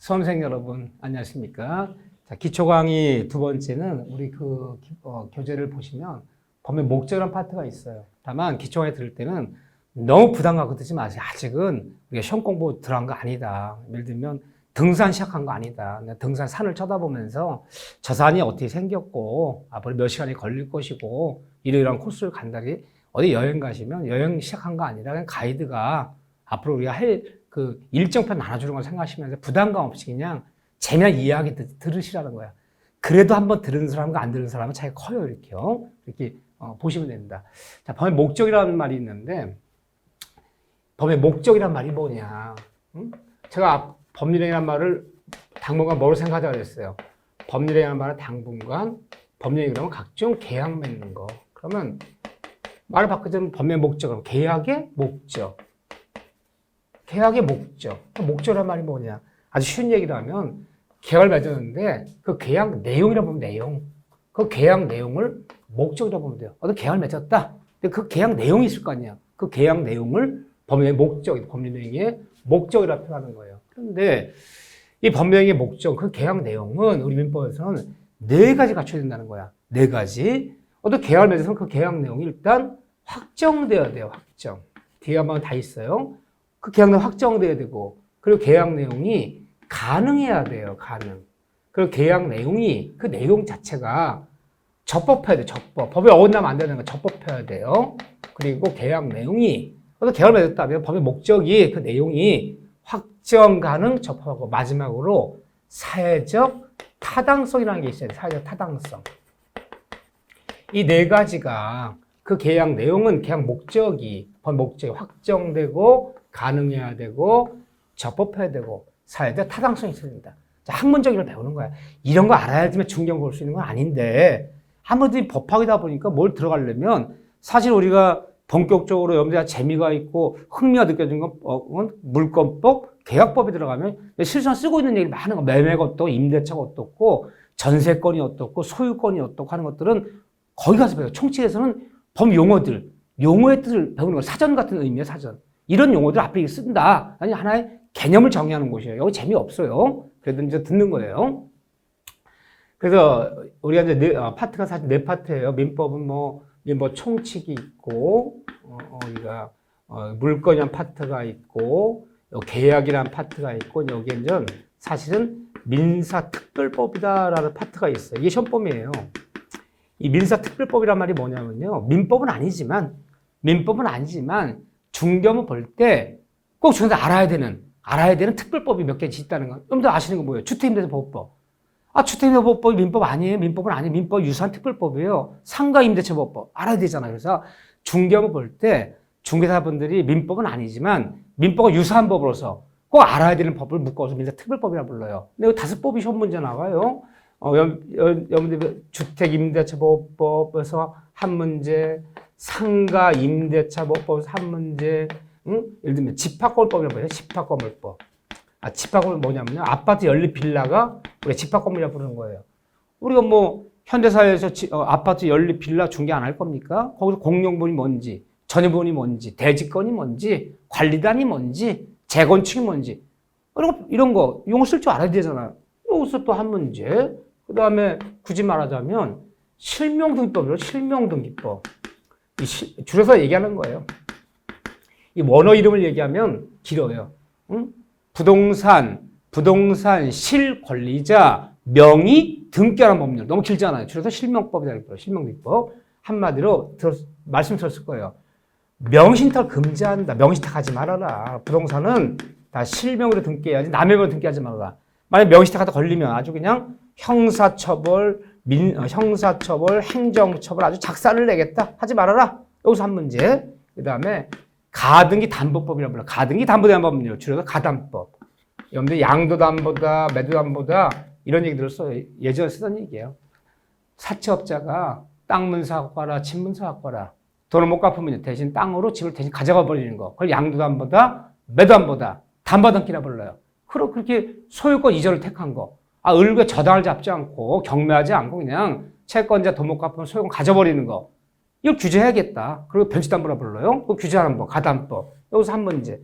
수험생 여러분, 안녕하십니까? 자, 기초 강의 두 번째는 우리 교재를 보시면 법의 목적이라는 파트가 있어요. 다만 기초 강의 들을 때는 너무 부담 갖고 듣지 마세요. 아직은 우리가 시험 공부 들어간 거 아니다. 예를 들면 등산 시작한 거 아니다. 등산 산을 쳐다보면서 저 산이 어떻게 생겼고 앞으로 몇 시간이 걸릴 것이고 이러이러한 코스를 간다리 어디 여행 가시면 여행 시작한 거 아니라 그냥 가이드가 앞으로 우리가 할 그 일정편 나눠주는 걸 생각하시면서 부담감 없이 그냥 재미난 이야기 들으시라는 거야. 그래도 한번 들은 사람과 안 들은 사람은 차이가 커요. 이렇게요. 이렇게 보시면 됩니다. 자, 법의 목적이라는 말이 있는데 법의 목적이란 말이 뭐냐? 응? 제가 법률행위라는 말을 당분간 뭐로 생각하자고 그랬어요. 법률행위라는 말은 당분간 법률행위 그러면 각종 계약 맺는 거. 그러면 말을 바꾸자면 법의 목적은 계약의 목적. 계약의 목적. 목적이란 말이 뭐냐? 아주 쉬운 얘기로 하면 계약을 맺었는데 그 계약 내용이라고 보면 내용. 그 계약 내용을 목적이라고 보면 돼요. 어떤 계약을 맺었다. 근데 그 계약 내용이 있을 거 아니야. 그 계약 내용을 법률의 목적, 법률행위의 목적이라고 표현하는 거예요. 그런데 이 법률행위의 목적, 그 계약 내용은 우리 민법에서는 4가지 갖춰야 된다는 거야. 4가지. 어떤 계약을 맺어서는 그 계약 내용이 일단 확정되어야 돼요. 확정. 뒤에 한번 다 있어요. 그 계약 내용 확정되어야 되고, 그리고 계약 내용이 가능해야 돼요. 가능. 그리고 계약 내용이, 그 내용 자체가 적법해야 돼요. 적법. 법에 어긋나면 안 되는 거 적법해야 돼요. 그리고 계약 내용이, 어떤 계약을 맺었다면 법의 목적이, 그 내용이 확정 가능 적법하고, 마지막으로 사회적 타당성이라는 게 있어요. 사회적 타당성. 이 4가지가 그 계약 내용은 계약 목적이, 법 목적이 확정되고, 가능해야 되고, 적법해야 되고, 사회적 타당성이 있어야 된다. 자, 학문적인 걸 배우는 거야. 이런 거 알아야지만 중경 볼 수 있는 건 아닌데, 아무래도 법학이다 보니까 뭘 들어가려면, 사실 우리가 본격적으로 여러분들 재미가 있고 흥미가 느껴지는 건 물권법, 계약법에 들어가면 실수로 쓰고 있는 얘기 많은 거, 매매가 어떻고, 임대차가 어떻고, 전세권이 어떻고, 소유권이 어떻고 하는 것들은 거기 가서 배워요. 총칙에서는 법 용어들, 용어의 뜻을 배우는 거, 사전 같은 의미예요, 사전. 이런 용어들 앞에 쓴다. 아니, 하나의 개념을 정의하는 곳이에요. 여기 재미없어요. 그래도 이제 듣는 거예요. 그래서 우리가 이제 파트가 사실 4파트예요. 민법은 민법 총칙이 있고, 우리가 물권이란 파트가 있고, 계약이란 파트가 있고, 여기에 이제 사실은 민사특별법이다라는 파트가 있어요. 이게 시험범위예요. 이 민사특별법이란 말이 뭐냐면요. 민법은 아니지만 중점을 볼 때 꼭 중에서 알아야 되는 특별법이 몇 개씩 있다는 거. 여러분들 아시는 거 뭐예요? 주택임대차보호법. 주택임대차보호법이 민법 아니에요. 민법은 아니에요. 민법 유사한 특별법이에요. 상가임대차보호법. 알아야 되잖아요. 그래서 중점을 볼 때 중개사분들이 민법은 아니지만 민법과 유사한 법으로서 꼭 알아야 되는 법을 묶어서 민사특별법이라고 불러요. 근데 5법이 시험 문제 나와요. 여러분들 주택임대차보호법에서 한 문제, 상가임대차보호법에서 한 문제, 예를 들면 집합건물법이라고 해요. 집합건물법. 집합건물 뭐냐면요. 아파트 연립 빌라가 우리가 집합건물이라고 부르는 거예요. 우리가 현대사회에서 아파트 연립 빌라 중개 안 할 겁니까? 거기서 공용분이 뭔지, 전유분이 뭔지, 대지권이 뭔지, 관리단이 뭔지, 재건축이 뭔지, 이런 거 용어 쓸 줄 알아야 되잖아요. 여기서 또 한 문제. 그 다음에 굳이 말하자면 실명등기법이에요. 실명등기법. 줄여서 얘기하는 거예요. 이 원어 이름을 얘기하면 길어요. 응? 부동산 실권리자 명의 등기하는 법률. 너무 길잖아요. 줄여서 실명법이라고 해요. 실명등기법. 한마디로 말씀 들었을 거예요. 명의신탁을 금지한다. 명의신탁 하지 말아라. 부동산은 다 실명으로 등기해야지 남의 명으로 등기하지 말아라. 만약 명의신탁하다 걸리면 아주 그냥 형사처벌, 행정처벌 아주 작살을 내겠다. 하지 말아라. 여기서 한 문제. 그 다음에 가등기 담보법이라고 불러요. 가등기 담보대안법률. 줄여서 가담법. 여러분들 양도담보다, 매도담보다 이런 얘기 들었어요. 예전에 쓰던 얘기예요. 사채업자가 땅 문서 갖고 와라, 집 문서 갖고 와라. 돈을 못 갚으면 대신 땅으로 집을 대신 가져가 버리는 거. 그걸 양도담보다, 매도담보다, 담보등기라 불러요. 그렇게 소유권 이전을 택한 거. 을구에 저당을 잡지 않고 경매하지 않고 그냥 채권자 돈 못 갚으면 소유권 가져버리는 거. 이걸 규제해야겠다. 그리고 변칙담보라 불러요. 그 규제하는 법, 가담법. 여기서 한 문제.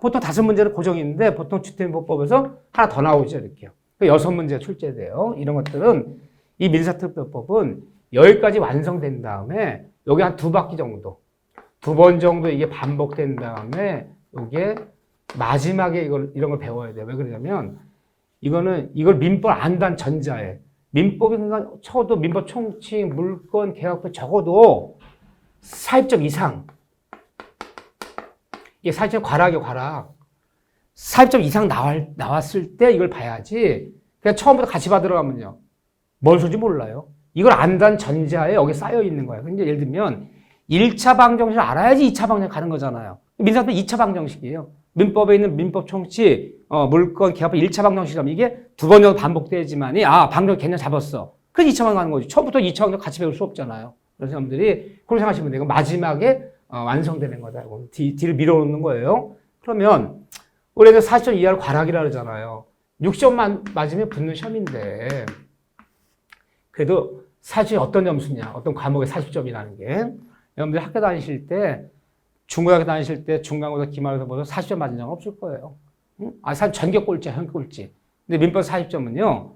보통 5문제는 고정이 있는데 보통 주택민법법에서 하나 더 나오죠. 이렇게요. 6문제가 출제돼요. 이런 것들은 이 민사특별법은 여기까지 완성된 다음에 여기 한 2바퀴 정도, 2번 정도 이게 반복된 다음에 이게 마지막에 이런 걸 배워야 돼요. 왜 그러냐면 이걸 민법 안단 전자에 민법이 그러니까 적어도 민법 총칙, 물권, 계약법 적어도 40점 이상. 이게 40점 과락이에요, 과락. 40점 이상 나왔을 때 이걸 봐야지. 그냥 처음부터 같이 받으러가면요. 뭘 소리인지 몰라요. 이걸 안단 전자에 여기 쌓여 있는 거예요. 근데 예를 들면 1차 방정식을 알아야지 2차 방정식 가는 거잖아요. 민사법은 2차 방정식이에요. 민법에 있는 민법 총칙, 물권, 계약법 1차 방정식이라면 이게 2번 정도 반복되지만이 방정 개념 잡았어. 그래서 2차 방정 가는 거지. 처음부터 2차 방정 같이 배울 수 없잖아요. 그래서 여러분들이 그렇게 생각하시면 돼요. 마지막에 완성되는 거다. 뒤를 밀어놓는 거예요. 그러면 우리가 40점 이하를 과락이라 그러잖아요. 6점만 맞으면 붙는 시험인데 그래도 사실 어떤 점수냐, 어떤 과목의 40점이라는 게 여러분들이 학교 다니실 때 중고등학교 다니실 때 중간고사 기말고사 보서 40점 맞은 적은 없을 거예요. 사실 전교 꼴찌, 현교 꼴찌. 근데 민법 40점은요,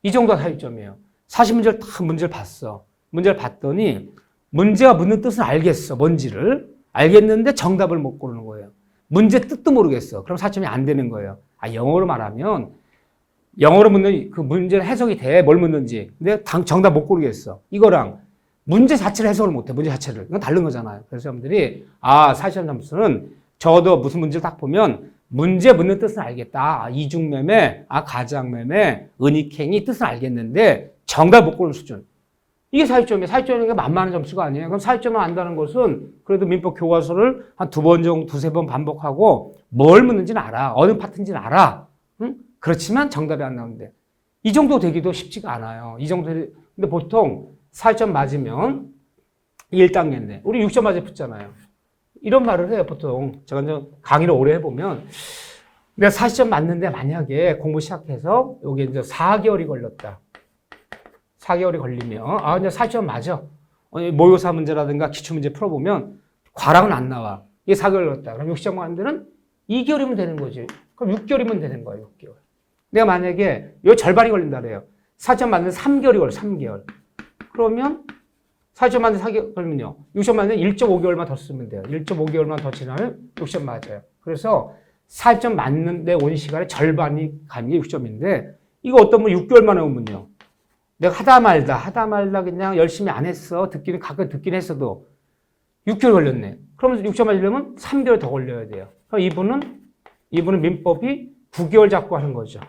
이 정도가 40점이에요. 40문제를 다 문제를 봤어. 문제를 봤더니 문제가 묻는 뜻은 알겠어. 뭔지를. 알겠는데 정답을 못 고르는 거예요. 문제 뜻도 모르겠어. 그럼 4점이 안 되는 거예요. 영어로 말하면 영어로 묻는 그 문제는 해석이 돼. 뭘 묻는지. 근데 정답 못 고르겠어. 이거랑 문제 자체를 해석을 못 해. 문제 자체를. 이건 다른 거잖아요. 그래서 여러분들이 40점 점수는 적어도 무슨 문제를 딱 보면 문제 묻는 뜻은 알겠다. 이중매매, 가장매매, 은닉행위 뜻은 알겠는데 정답 못 고르는 수준. 이게 40점이에요. 40점이니까 만만한 점수가 아니에요. 그럼 40점을 안다는 것은 그래도 민법 교과서를 한 2번 정도, 2-3번 반복하고 뭘 묻는지는 알아. 어느 파트인지는 알아. 응? 그렇지만 정답이 안 나오는데. 이 정도 되기도 쉽지가 않아요. 이 정도 근데 보통 40점 맞으면 1단계인데 우리 6점 맞아 붙잖아요. 이런 말을 해요. 보통 제가 이제 강의를 오래 해보면 내가 40점 맞는데 만약에 공부 시작해서 여기 이제 4개월이 걸렸다. 4개월이 걸리면 이제 40점 맞아. 모의고사 문제라든가 기출문제 풀어보면 과락은 안 나와. 이게 4개월 걸렸다. 그럼 60점 맞는 2개월이면 되는 거지. 그럼 6개월이면 되는 거예요. 6개월. 내가 만약에 요 절반이 걸린다 그래요. 4점 맞는 3개월이 걸려. 3개월. 그러면 4점 맞는 4개월 걸리면요. 6점 맞는 1.5개월만 더 쓰면 돼요. 1.5개월만 더 지나면 6점 맞아요. 그래서 4점 맞는데 온 시간의 절반이 가는 게 6점인데 이거 어떤 분 6개월 만에 오면요. 내가 하다 말다 그냥 열심히 안 했어. 가끔 듣긴 했어도 6개월 걸렸네. 그러면 6점 맞으려면 3개월 더 걸려야 돼요. 그럼 이분은 민법이 9개월 잡고 하는 거죠.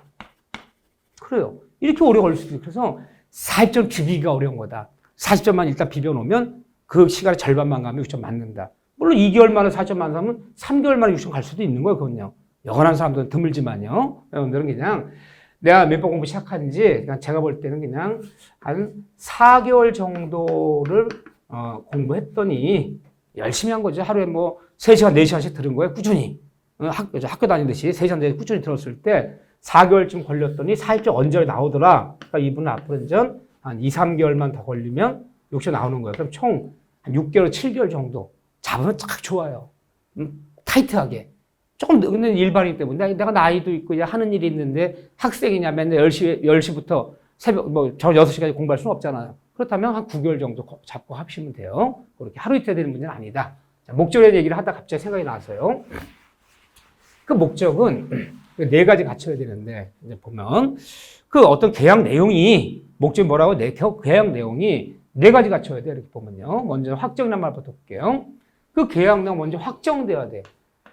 그래요. 이렇게 오래 걸릴 수도 있고. 그래서 40점 비비기가 어려운 거다. 40점만 일단 비벼놓으면 그 시간의 절반만 가면 6점 맞는다. 물론 2개월 만에 4점 맞으면 3개월 만에 6점 갈 수도 있는 거예요. 그건요. 영원한 사람들은 드물지만요. 여러분들은 그냥 내가 민법 공부 시작한 지 제가 볼 때는 그냥 한 4개월 정도를 공부했더니 열심히 한 거죠. 하루에 뭐 3시간, 4시간씩 들은 거예요. 꾸준히. 학교 다니듯이 3시간, 4시간 꾸준히 들었을 때 4개월쯤 걸렸더니 40점 언저리 나오더라. 그러니까 이분은 앞으로 이제 한 2, 3개월만 더 걸리면 6점 나오는 거예요. 그럼 총 한 6개월, 7개월 정도 잡으면 딱 좋아요. 타이트하게. 조금 늦는 일반인 때문에 내가 나이도 있고 하는 일이 있는데 학생이냐 맨날 10시부터 새벽 저 6시까지 공부할 수는 없잖아요. 그렇다면 한 9개월 정도 잡고 하시면 돼요. 그렇게 하루 이틀 되는 문제는 아니다. 자, 목적에 대한 얘기를 하다 갑자기 생각이 나서요. 그 목적은 4가지 갖춰야 되는데 이제 보면 그 어떤 계약 내용이 목적이 뭐라고? 계약 내용이 4가지 갖춰야 돼요. 이렇게 보면요. 먼저 확정이라는 말부터 볼게요. 그 계약 내용 먼저 확정돼야 돼.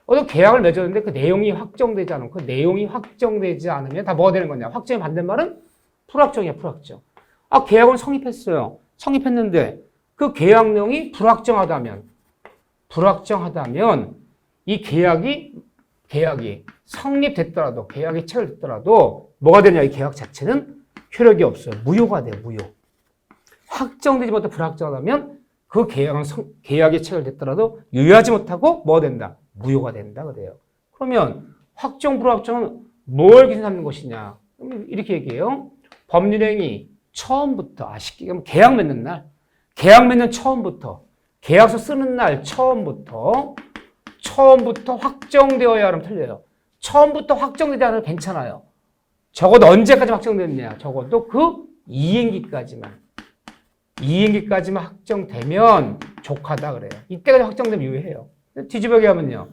어떤 계약을 맺었는데 그 내용이 확정되지 않으면 그 내용이 확정되지 않으면 다 뭐가 되는 거냐? 확정의 반대말은 불확정이야, 불확정. 계약을 성립했어요. 성립했는데 그 계약 내용이 불확정하다면 이 계약이 성립됐더라도 계약이 체결됐더라도 뭐가 되냐? 이 계약 자체는 효력이 없어요. 무효가 돼요, 무효. 확정되지 못해 불확정하다면 그 계약이 체결됐더라도 유효하지 못하고 뭐가 된다? 무효가 된다 그래요. 그러면 확정, 불확정은 뭘 기준 삼는 것이냐? 이렇게 얘기해요. 법률행위 처음부터 쉽게 얘기하면 계약 맺는 날, 계약 맺는 처음부터, 계약서 쓰는 날 처음부터 처음부터 확정되어야 하면 틀려요. 처음부터 확정되지 않으면 괜찮아요. 적어도 언제까지 확정됐냐? 적어도 그 이행기까지만. 이행기까지만 확정되면 족하다 그래요. 이때까지 확정되면 유효해요. 뒤집어게 하면요.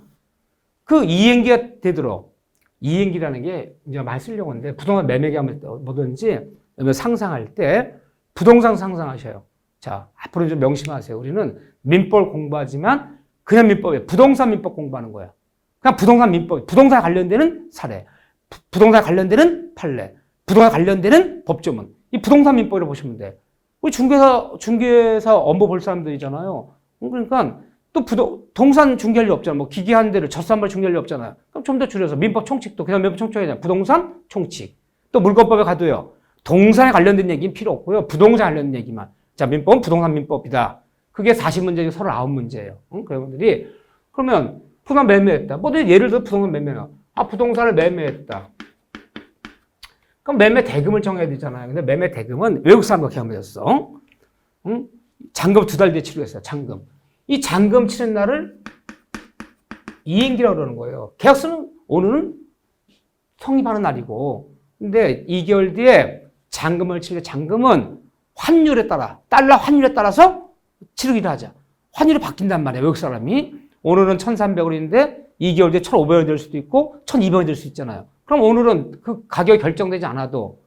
그 이행기가 되도록, 이행기라는 게 이제 많이 쓰려고 하는데, 부동산 매매 계약을 뭐든지 상상할 때 부동산 상상하셔요. 자, 앞으로 좀 명심하세요. 우리는 민법 공부하지만 그냥 민법이에요. 부동산 민법 공부하는 거야. 그냥 부동산 민법, 부동산 관련되는 사례, 부동산 관련되는 판례, 부동산 관련되는 법조문. 이 부동산 민법을 보시면 돼. 우리 중개사 업무 볼 사람들이잖아요. 그러니까 또 부동산 중개할 일 없잖아. 뭐 기계 한 대를 젖산발 중개할 일 없잖아요. 그럼 좀 더 줄여서 민법 총칙도 그냥 민법 총칙이냐. 부동산 총칙. 또 물권법에 가도요. 동산에 관련된 얘기는 필요 없고요. 부동산 관련된 얘기만. 자, 민법은 부동산 민법이다. 그게 40문제 중 39문제예요. 그분들이 그러면 부동산 매매했다. 뭐 예를 들어 부동산 매매나. 아, 부동산을 매매했다. 그럼 매매 대금을 정해야 되잖아요. 근데 매매 대금은 외국 사람과 계약맺었어. 잔금 2달 뒤에 치르겠어요. 잔금. 이 잔금 치른 날을 이행기라고 그러는 거예요. 계약서는 오늘은 성립하는 날이고, 근데 2개월 뒤에 잔금을 치르게 잔금은 환율에 따라, 달러 환율에 따라서 치르기로 하자. 환율이 바뀐단 말이에요. 외국 사람이. 오늘은 1,300원인데 2개월 뒤에 1,500원이 될 수도 있고 1,200원이 될 수 있잖아요. 그럼 오늘은 그 가격이 결정되지 않아도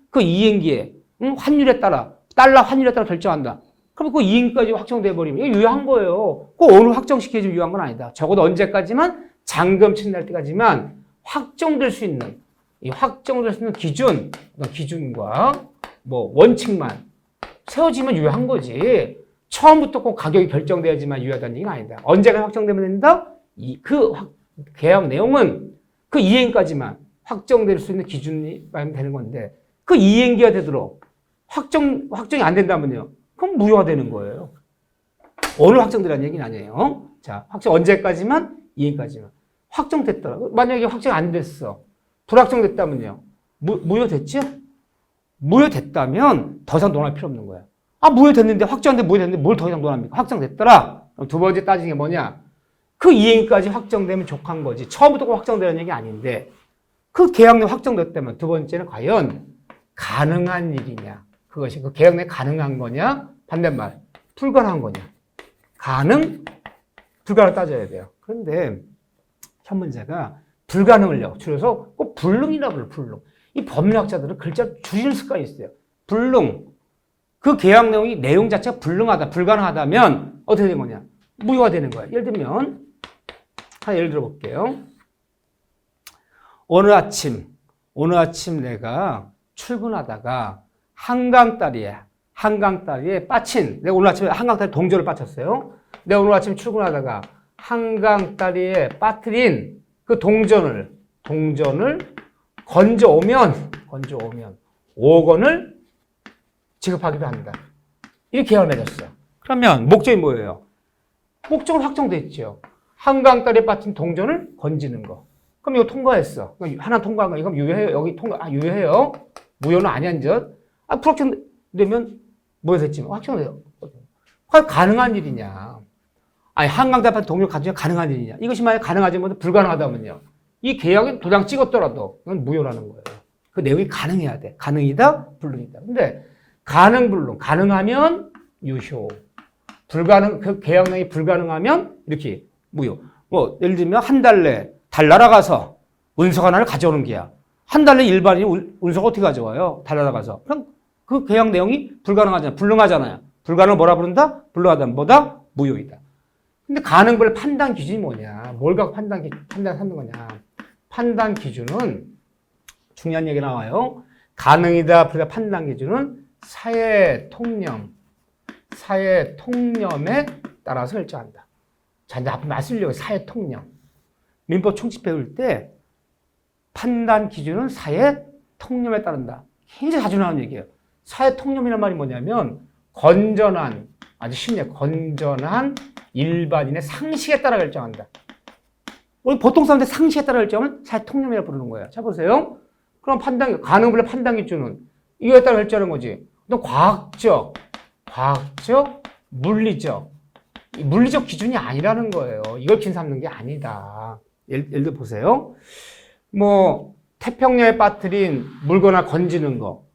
그 이행기에 환율에 따라, 달러 환율에 따라 결정한다. 그럼 그 이행기까지 확정돼 버리면 이게 유효한 거예요. 꼭 오늘 확정시켜주면 유효한 건 아니다. 적어도 언제까지만? 잔금 친날 때까지만 확정될 수 있는, 이 확정될 수 있는 기준과 뭐 원칙만 세워지면 유효한 거지. 처음부터 꼭 가격이 결정돼야지만 유효하다는 얘기는 아니다. 언제가 확정되면 된다? 계약 내용은 그 이행까지만 확정될 수 있는 기준이 되는 건데, 그 이행기가 되도록 확정이 안 된다면요. 그럼 무효가 되는 거예요. 오늘 확정되라는 얘기는 아니에요. 자, 확정 언제까지만? 이행까지만. 확정됐더라. 만약에 확정이 안 됐어. 불확정됐다면요. 무효됐죠? 무효됐다면 더 이상 논할 필요 없는 거야. 아, 무효됐는데, 확정됐는데 무효됐는데 뭘 더 이상 논합니까? 확정됐더라. 그럼 두 번째 따지는 게 뭐냐? 그 이행까지 확정되면 족한 거지. 처음부터 확정되는 얘기 아닌데, 그 계약 내용 확정됐다면 두 번째는 과연 가능한 일이냐? 그것이 그 계약 내에 가능한 거냐? 반대말, 불가능한 거냐? 불가능 따져야 돼요. 그런데 현 문제가 불가능을요. 줄여서 꼭 불능이라고 불러요. 불능. 이 법률학자들은 글자를 줄이는 습관이 있어요. 불능. 그 계약 내용 자체가 불능하다, 불가능하다면 어떻게 되는 거냐? 무효가 되는 거야. 예를 들면 하나 예를 들어 볼게요. 오늘 아침 내가 출근하다가 한강다리에 빠친, 내가 오늘 아침에 한강다리에 동전을 빠쳤어요. 내가 오늘 아침에 출근하다가 한강다리에 빠뜨린 그 동전을 건져오면 5억 원을 지급하기로 한다. 이렇게 계약을 맺었어. 그러면 목적이 뭐예요? 목적은 확정됐죠. 한강다리에 빠진 동전을 건지는 거. 그럼 이거 통과했어. 하나 통과한 거. 이건 유효해요. 여기 유효해요. 무효는 아니야, 이제. 불확정되면 무효됐지만 확정돼요. 과연 가능한 일이냐? 아니, 한강다리에 빠진 동전을 가지고 가능한 일이냐? 이것이 만약 가능하지 못해 불가능하다면요. 이 계약에 도장 찍었더라도 이건 무효라는 거예요. 그 내용이 가능해야 돼. 가능이다, 불능이다. 근데 가능, 불능. 가능하면 유효. 그 계약 내용이 불가능하면 이렇게 무효. 뭐 예를 들면 한 달 내 달 날아가서 운석 하나를 가져오는 계약. 한 달 내 일반인이 운석 어떻게 가져와요? 달 날아가서. 그럼 그 계약 내용이 불가능하잖아요. 불능하잖아요. 불가능을 뭐라 부른다? 불능하다면 뭐다? 무효이다. 근데 가능을 판단 기준이 뭐냐? 뭘 갖고 판단하는 거냐? 판단 기준은 중요한 얘기 나와요. 가능이다, 불가 판단 기준은 사회 통념에 따라서 결정한다. 자, 이제 앞으로 말씀드려요. 사회 통념. 민법 총칙 배울 때 판단 기준은 사회 통념에 따른다. 굉장히 자주 나오는 얘기예요. 사회 통념이란 말이 뭐냐면 건전한, 아주 쉽네요. 건전한 일반인의 상식에 따라 결정한다. 우리 보통 사람들 상식에 따라 결정하면 사회 통념이라고 부르는 거예요. 자, 보세요. 그럼 가능 불가 판단 기준은 이거에 따라 결정하는 거지. 또 과학적, 물리적, 물리적 기준이 아니라는 거예요. 이걸 기준 삼는 게 아니다. 예를 들어 보세요. 뭐 태평양에 빠뜨린 물거나 건지는 거.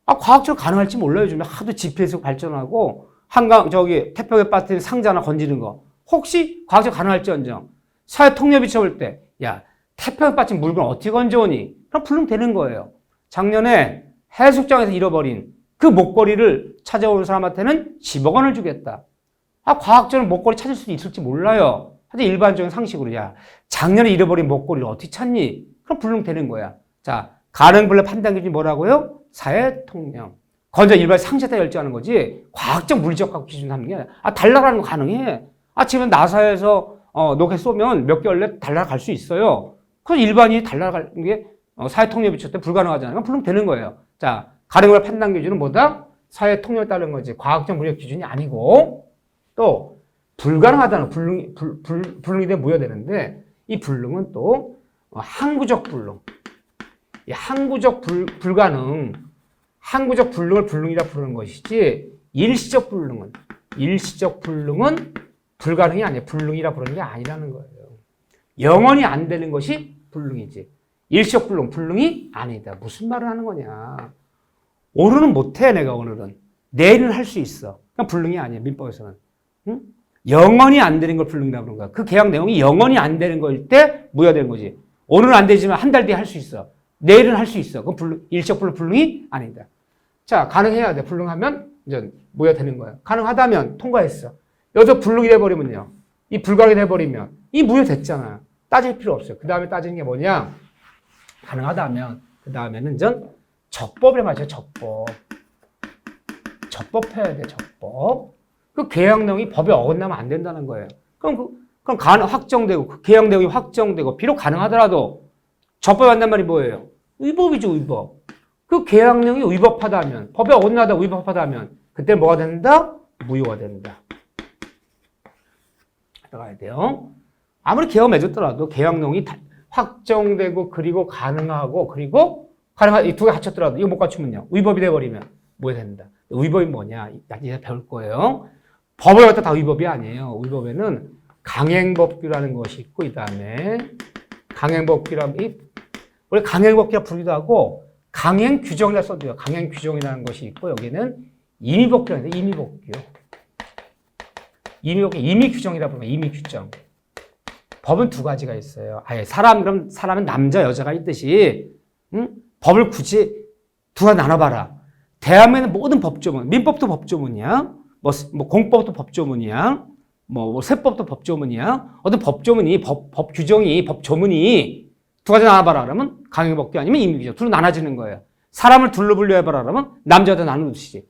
과학적으로 가능할지 몰라요. 요즘에 하도 GPS 발전하고 한강 태평양에 빠뜨린 상자나 건지는 거. 혹시 과학적으로 가능할지언정 사회 통념이 쳐볼 때, 야, 태평양에 빠진 물건 어떻게 건져오니? 그럼 불능되는 거예요. 작년에 해수욕장에서 잃어버린 그 목걸이를 찾아오는 사람한테는 10억 원을 주겠다. 과학적으로 목걸이 찾을 수도 있을지 몰라요. 하여튼 일반적인 상식으로, 야, 작년에 잃어버린 목걸이를 어떻게 찾니? 그럼 불능되는 거야. 자, 가능불능 판단 기준이 뭐라고요? 사회 통념. 건져 일반 상자에다 열정하는 거지. 과학적 물리적 기준 하는 게 아니라. 달나가는 거 가능해. 지금 나사에서 로켓 쏘면 몇 개월 내 달나갈 수 있어요. 그래서 일반인이 달나가는 게 사회 통념에 비쳤을 때 불가능하잖아요. 그럼 불능되는 거예요. 자, 가능불능 판단 기준은 뭐다? 사회 통념에 따른 거지. 과학적 물리적 기준이 아니고 또 불가능하다는 불능이 되면 무효되는데 이 불능은 또 항구적 불능. 이 항구적 불가능, 항구적 불능을 불능이라 부르는 것이지 일시적 불능은 불가능이 아니에요. 불능이라 부르는 게 아니라는 거예요. 영원히 안 되는 것이 불능이지. 일시적 불능이 아니다. 무슨 말을 하는 거냐. 오늘은 못해 내가 오늘은. 내일은 할 수 있어. 그냥 불능이 아니에요. 민법에서는. 응? 영원히 안 되는 걸 불능이라고 그러는 거야. 그 계약 내용이 영원히 안 되는 거일 때 무효되는 거지. 오늘은 안 되지만 한 달 뒤에 할 수 있어. 내일은 할 수 있어. 그건 일시적 불능이 아니다. 자, 가능해야 돼. 불능하면 이제 무효되는 거야. 가능하다면 통과했어. 여기서 불능이 돼버리면요. 이 불가능이 돼버리면 이 무효됐잖아. 따질 필요 없어요. 그 다음에 따지는 게 뭐냐? 가능하다면 그 다음에는 전 적법에 맞아요. 적법 해야 돼. 적법. 그 계약 내용이 법에 어긋나면 안 된다는 거예요. 그럼 확정되고 그 계약 내용이 확정되고 비록 가능하더라도 적법에 한단 말이 뭐예요? 위법이죠. 위법. 그 계약 내용이 위법하다면 법에 어긋나다 위법하다면 그때 뭐가 된다? 무효가 된다. 들어가야 돼요. 아무리 계약 맺었더라도 계약 내용이 확정되고 그리고 가능하고 그리고 이 두 개 갖췄더라도 이거 못 갖추면요. 위법이 돼버리면 무효된다. 위법이 뭐냐? 이제 배울 거예요. 법을 갖다 다 위법이 아니에요. 위법에는 강행법규라는 것이 있고 이 다음에 강행법규라는 원래 강행법규라 부르기도 하고 강행규정이라 써도요. 강행규정이라는 것이 있고 여기는 임의법규라는 임의법규. 임의규정이라 부르면 임의규정. 법은 두 가지가 있어요. 그럼 사람은 남자 여자가 있듯이 법을 굳이 두 가지 나눠봐라. 대한민국 모든 법조문, 민법도 법조문이야. 뭐 공법도 법조문이야. 뭐 세법도 법조문이야. 어떤 법조문이 법 규정이 법조문이 두 가지 나눠봐라 그러면 강행법규 아니면 임의규정. 둘로 나눠지는 거예요. 사람을 둘로 분류해봐라 그러면 남자 여자 나누듯이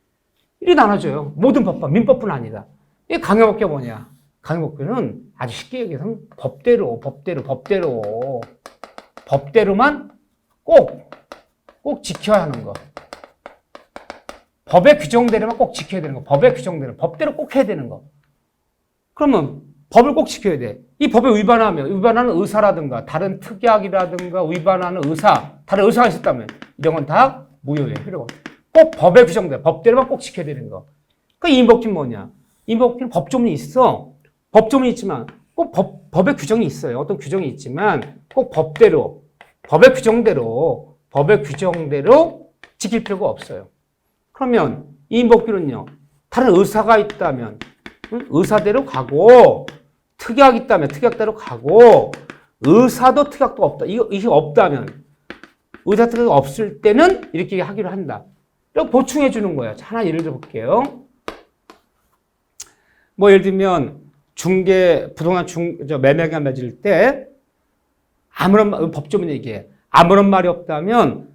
이렇게 나눠져요. 모든 법과 민법뿐 아니다. 이 강행법규가 뭐냐? 강행법규는 아주 쉽게 얘기해서 법대로만 꼭 지켜야 하는 거. 법에 규정대로만 꼭 지켜야 되는 거. 법에 규정대로 법대로 꼭 해야 되는 거. 그러면 법을 꼭 지켜야 돼. 이 법에 위반하는 의사라든가 다른 특약이라든가 위반하는 다른 의사가 있었다면 이런 건 다 무효예요. 그리고 꼭 법에 규정돼. 법대로만 꼭 지켜야 되는 거. 그 임의법규는 뭐냐? 임의법규는 법조문이 있어. 법조문이 있지만 꼭 법의 규정이 있어요. 어떤 규정이 있지만 꼭 법의 규정대로 지킬 필요가 없어요. 그러면 이 임의법규는요. 다른 의사가 있다면 의사대로 가고 특약이 있다면 특약대로 가고 의사도 특약도 없다. 이게 없다면 의사 특약이 없을 때는 이렇게 하기로 한다. 이렇게 보충해 주는 거예요. 하나 예를 들어 볼게요. 뭐 예를 들면 부동산 매매가 맺을 때 법조문 얘기해. 아무런 말이 없다면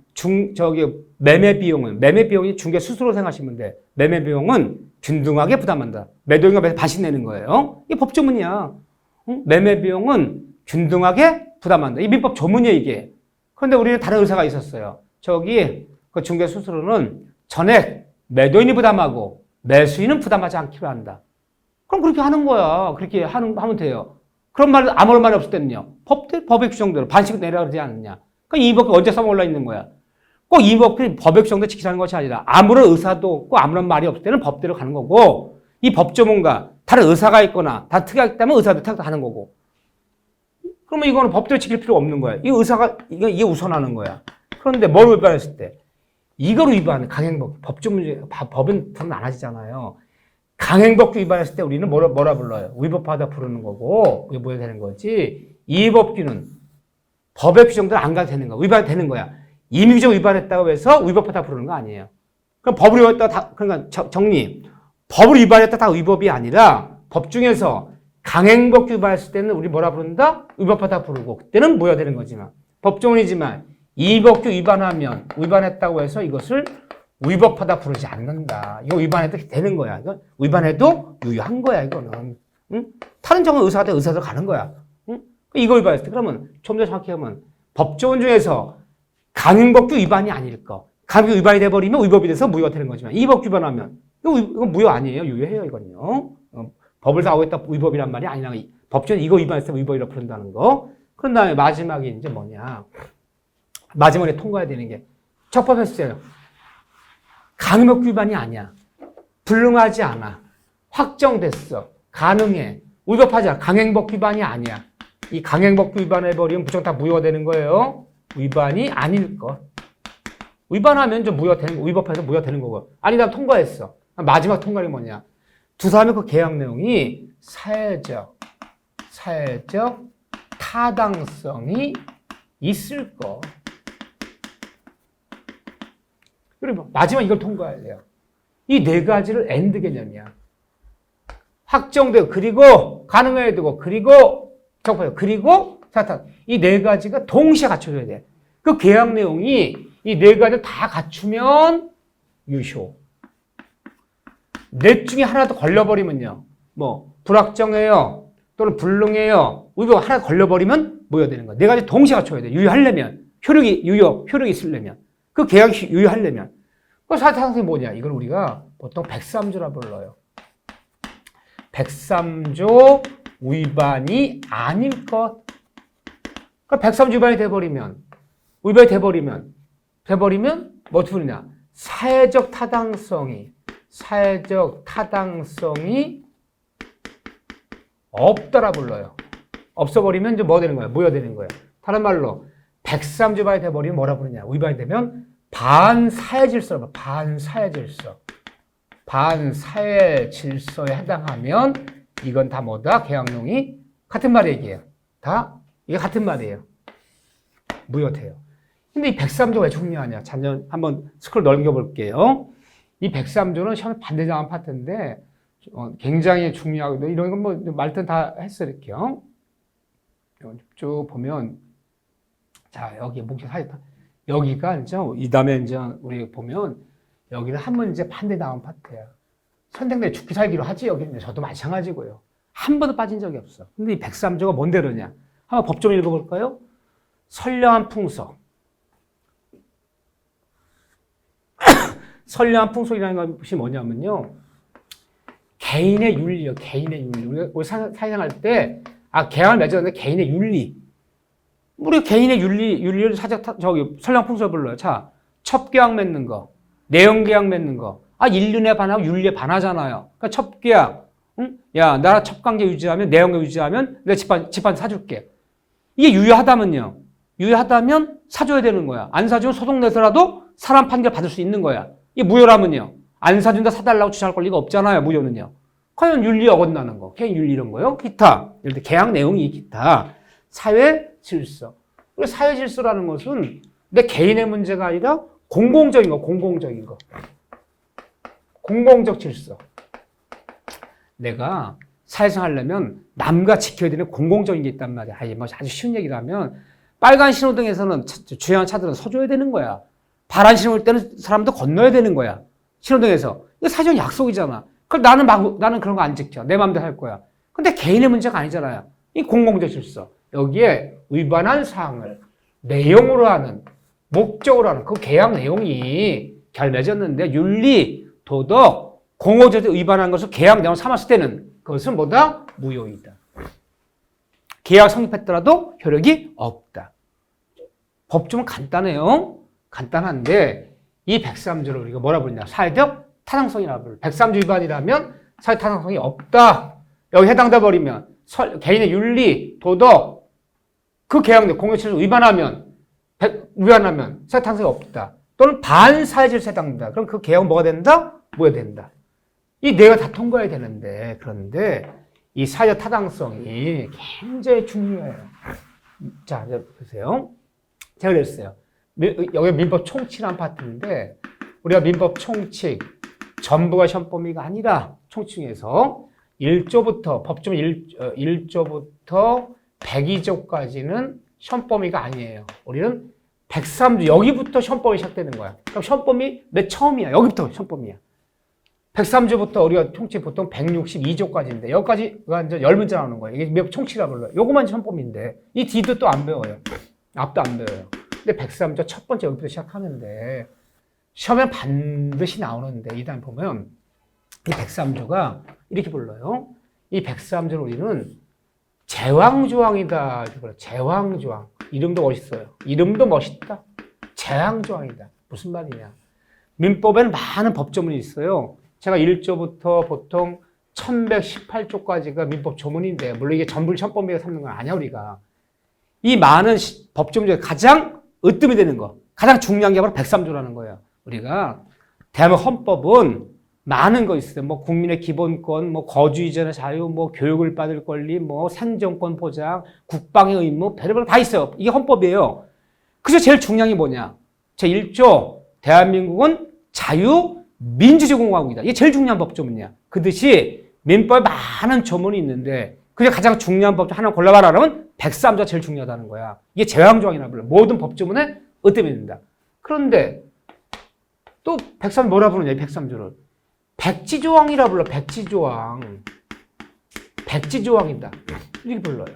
매매 비용이 중개 수수료 생각하시면 돼. 매매 비용은 균등하게 부담한다. 매도인과 반씩 내는 거예요. 이게 법조문이야. 매매 비용은 균등하게 부담한다. 이 민법 조문이야, 이게. 그런데 우리는 다른 의사가 있었어요. 그 중개 수수료는 전액 매도인이 부담하고 매수인은 부담하지 않기로 한다. 그럼 그렇게 하는 거야. 그렇게 하면 돼요. 그런 말은 아무런 말이 없을 때는요. 법의 규정대로 반씩 내라 그러지 않느냐. 그러니까 이 법이 언제 써먹 올라 있는 거야. 꼭 이 법이 법의 규정대로 지키라는 것이 아니라 아무런 의사도 없고 아무런 말이 없을 때는 법대로 가는 거고 이 법조문과 다른 의사가 있거나 다 특약이 있다면 의사도 특약도 하는 거고. 그러면 이거는 법대로 지킬 필요가 없는 거야. 이 의사가 이게 우선하는 거야. 그런데 뭘 위반했을 때 이걸 위반 강행법 법조 문제 법은 안 하시잖아요. 강행법규 위반했을 때 우리는 뭐라 불러요? 위법하다 부르는 거고 이게 뭐야 되는 거지? 이 법규는 법의 규정대로 안 가도 되는 거야. 위반되는 거야. 임의적 위반했다고 해서 위법하다 부르는 거 아니에요. 그럼 법을 위반했다 다 그러니까 정리. 법을 위반했다 다 위법이 아니라 법 중에서 강행법규 위반했을 때는 우리 뭐라 부른다? 위법하다 부르고 그때는 뭐야 되는 거지만 법조문이지만 이 법규 위반하면 위반했다고 해서 이것을 위법하다 부르지 않는다. 이거 위반해도 되는 거야. 이거 위반해도 유효한 거야. 이거는 응? 다른 정은 의사가 돼 의사도 가는 거야. 응? 이거 위반했을 때 그러면 좀 더 정확히 하면 법조문 중에서 강행법규 위반이 아닐 거. 강행법규 위반이 돼버리면 위법이 돼서 무효가 되는 거지만 이 법규 위반하면 이거 무효 아니에요. 유효해요. 이건요. 법을 다 어겼다 위법이란 말이 아니라 법조는 이거 위반했을 때 위법이라고 부른다는 거. 그런 다음에 마지막에 이제 뭐냐. 마지막에 통과해야 되는 게 첫 법 했어요. 강행법규 위반이 아니야. 불능하지 않아. 확정됐어. 가능해. 위법하지 않아. 강행법규 위반이 아니야. 이 강행법규 위반해버리면 무조건 다 무효가 되는 거예요. 위반이 아닐 것. 위반하면 좀 무효가 되는 거, 위법해서 무효가 되는 거고. 아니, 난 통과했어. 마지막 통과는 뭐냐. 두 사람의 그 계약 내용이 사회적 타당성이 있을 거. 그리고 마지막 이걸 통과해야 돼요. 이 네 가지를 엔드 개념이야. 확정되고, 그리고 가능해야 되고, 그리고 적어요. 그리고 사탄. 이 네 가지가 동시에 갖춰져야 돼. 그 계약 내용이 이 네 가지를 다 갖추면 유효. 넷 중에 하나도 걸려버리면요. 뭐 불확정해요. 또는 불능해요. 위법 하나 걸려버리면 뭐야 되는 거야. 네 가지 동시에 갖춰야 돼. 유효하려면. 효력이 있으려면. 그 계약이 유효하려면. 그 사탕이 뭐냐. 이걸 우리가 보통 103조라 불러요. 103조 위반이 아닐 것. 그러니까 103조 위반이 돼버리면 뭐 어떻게 부르냐. 사회적 타당성이 없다라 불러요. 없어버리면 이제 뭐 되는 거야? 뭐야 되는 거야? 다른 말로 103조 위반이 돼버리면 뭐라 부르냐? 위반이 되면 반사회 질서라고. 반사회 질서에 해당하면 이건 다 뭐다? 계약령이 같은 말 얘기예요. 이게 같은 말이에요. 무효돼요. 근데 이 103조가 왜 중요하냐? 잠깐 한번 스크롤 넘겨볼게요. 이 103조는 시험에 반대장한 파트인데 굉장히 중요하고 이런 건 뭐 말든 다 했어 이렇게요. 쭉 보면 자 여기 목적 사이 여기가 이제 이 다음에 이제 우리 보면 여기는 한 문제 반대 나온 파트야. 선택대 죽기 살기로 하지 여기는 저도 마찬가지고요. 한 번도 빠진 적이 없어. 근데 이 103조가 뭔데로냐? 한번 법 좀 읽어볼까요? 선량한 풍속. 선량한 풍속이라는 것이 뭐냐면요. 개인의 윤리요. 개인의 윤리. 우리 사회생활 때 계약을 맺었는데 개인의 윤리. 우리 개인의 윤리를 선량한 풍속을 불러요. 자, 첩계약 맺는 거, 내용계약 맺는 거. 인륜에 반하고 윤리에 반하잖아요. 그러니까 첩계약. 응? 야, 나랑 첩관계 유지하면, 내용계 유지하면 내가 집안 사줄게. 이게 유효하다면요. 유효하다면 사줘야 되는 거야. 안 사주면 소송 내서라도 사람 판결 받을 수 있는 거야. 이게 무효라면요. 안 사준다 사달라고 주장할 권리가 없잖아요. 무효는요. 과연 윤리 어긋나는 거. 개인 윤리 이런 거요. 기타. 예를 들어 계약 내용이 기타. 사회 질서. 그리고 사회 질서라는 것은 내 개인의 문제가 아니라 공공적인 거. 공공적 질서. 내가 사회생활 하려면 남과 지켜야 되는 공공적인 게 있단 말이야. 아주 쉬운 얘기를 하면 빨간 신호등에서는 주행한 차들은 서줘야 되는 거야. 파란 신호일 때는 사람도 건너야 되는 거야. 신호등에서. 이거 사전 약속이잖아. 그럼 나는 그런 거 안 지켜. 내 마음대로 할 거야. 근데 개인의 문제가 아니잖아요. 이 공공적 질서. 여기에 위반한 사항을 내용으로 하는, 목적으로 하는 그 계약 내용이 잘 맺었는데 윤리, 도덕, 공공적으로 위반한 것을 계약 내용을 삼았을 때는 그것은 뭐다? 무효이다. 계약 성립했더라도 효력이 없다. 법조문 간단해요. 간단한데 이 103조를 우리가 뭐라 부르냐? 사회적 타당성이라고 불러. 103조 위반이라면 사회 타당성이 없다. 여기 해당돼 버리면 개인의 윤리, 도덕, 그 계약 내용, 공동체를 위반하면 사회탕성이 없다. 또는 반사회질서 해당된다. 그럼 그 계약은 뭐가 된다? 무효된다. 이 네 가지 다 통과해야 되는데, 그런데 이 사회적 타당성이 굉장히 중요해요. 자, 이제 보세요. 제가 그랬어요. 여기 민법 총칙이라는 파트인데, 우리가 민법 총칙, 전부가 시험 범위가 아니라 총칙에서 1조부터, 법조문 1조부터 102조까지는 시험 범위가 아니에요. 우리는 103조, 여기부터 시험 범위 시작되는 거야. 그럼 시험 범위 맨 처음이야. 여기부터 시험 범위야. 103조부터 우리가 총칙 보통 162조까지인데, 여기까지가 이제 10문제 나오는 거예요. 이게 민법 총칙이라고 불러요. 요거만 시험 범위인데, 이 뒤도 또 안 배워요. 앞도 안 배워요. 근데 103조 첫 번째 여기부터 시작하는데, 시험에 반드시 나오는데, 이 다음에 보면, 이 103조가 이렇게 불러요. 이 103조를 우리는 제왕조항이다. 제왕조항. 이름도 멋있어요. 이름도 멋있다. 제왕조항이다. 무슨 말이냐. 민법에는 많은 법조문이 있어요. 제가 1조부터 보통 1118조까지가 민법 조문인데, 물론 이게 전부 시험범위가 삼는 건 아니야, 우리가. 이 많은 법조문 중에 가장 으뜸이 되는 거, 가장 중요한 게 바로 103조라는 거예요. 우리가 대한민국 헌법은 많은 거 있어요. 뭐 국민의 기본권, 뭐 거주 이전의 자유, 뭐 교육을 받을 권리, 뭐 생존권 보장, 국방의 의무, 별의별 다 있어요. 이게 헌법이에요. 그래서 제일 중요한 게 뭐냐? 제1조 대한민국은 자유민주주의공화국이다. 이게 제일 중요한 법조문이야. 그듯이 민법에 많은 조문이 있는데 그게 가장 중요한 법조 하나 골라봐라 그러면 103조가 제일 중요하다는 거야. 이게 제왕조항이라 불러. 모든 법조문에 으뜸이 된다. 그런데 또 103 뭐라 부르냐? 103조를. 백지조항이라 불러. 백지조항. 백지조항이다. 이렇게 불러요.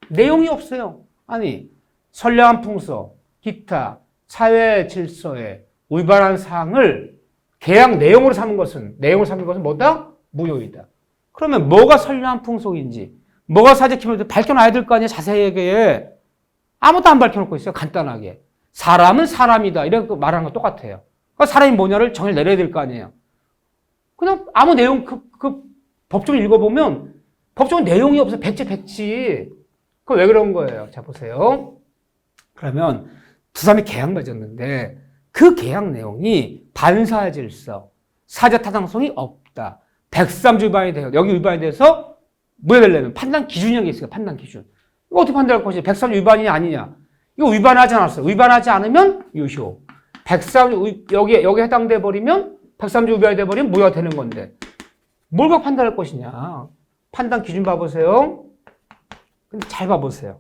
내용이 없어요. 아니, 선량한 풍속, 기타, 사회 질서에 위반한 사항을 계약 내용으로 삼는 것은 뭐다? 무효이다. 그러면 뭐가 선량한 풍속인지, 뭐가 사회적 기본인지 밝혀놔야 될 거 아니야, 자세하게. 아무것도 안 밝혀놓고 있어요, 간단하게. 사람은 사람이다. 이렇게 말하는 거 똑같아요. 그러니까 사람이 뭐냐를 정의를 내려야 될 거 아니에요. 그냥 아무 내용, 법조문 읽어보면 법조문 내용이 없어. 백지. 그거 왜 그런 거예요? 자, 보세요. 그러면 두 사람이 계약 맺었는데 그 계약 내용이 반사회 질서, 사회적 타당성이 없다. 103조 위반이 돼요. 여기 위반이 돼서 무효되려면 판단 기준이라는 게 있어요. 판단 기준. 이거 어떻게 판단할 것이냐? 103조 위반이냐 아니냐? 이거 위반하지 않았어요. 위반하지 않으면 유효. 103조 여기에 해당돼 버리면 103조 위반이 돼 버리면 무효가 되는 건데 뭘 갖고 판단할 것이냐? 판단 기준 봐보세요. 근데 잘 봐보세요.